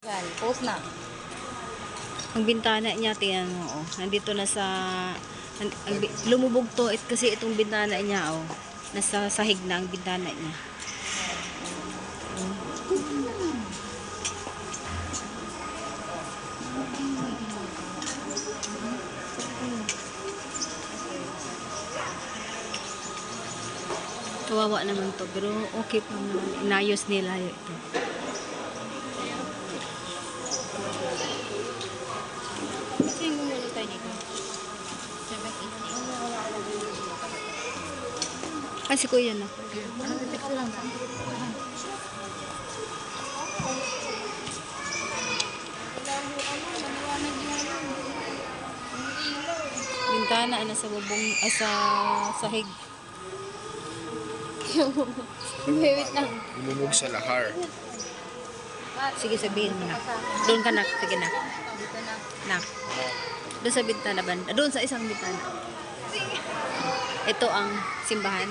Yan, post na. Ang bintana niya, tingnan mo, oh. Nandito na sa, lumubog to, kasi itong bintana niya, oh. Nasa sahig na ang bintana niya. Kawawa naman to, pero okay pa naman. Inayos nila ito. Kasi yung gulo tayo dito. 780. Ah, si Kuya na. Ano, teka lang. Bintana, nasa bubong, sa sahig. Wait lang. Lumubog sa lahar. Sige, sabihin mo na. Doon ka, nak. Sige, nak. Dito na. Nak. Doon sa bintana ba? Doon sa isang bintana. Ito ang simbahan.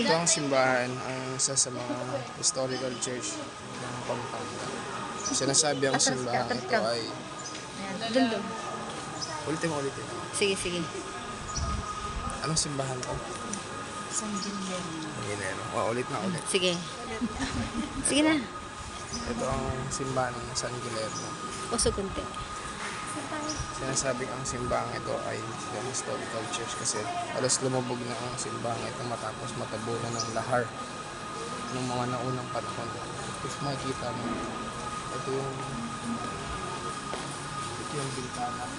Ito ang simbahan, ang isa sa mga historical church ng Pampanga. Sinasabi ang simbahan ito ay... Doon, doon. Ulitin. Sige, sige. Anong simbahan to? San Pangilero. Ulit. Sige. Sige na. Ito ang simbahan ng San Guillermo. Puso kunti. Sinasabing ang simbahan ito ay yung historical church kasi alas lumubog na ang simbahan ito matapos matabunan ng lahar ng mga naunang panahon. If makikita mo, ito yung bintana.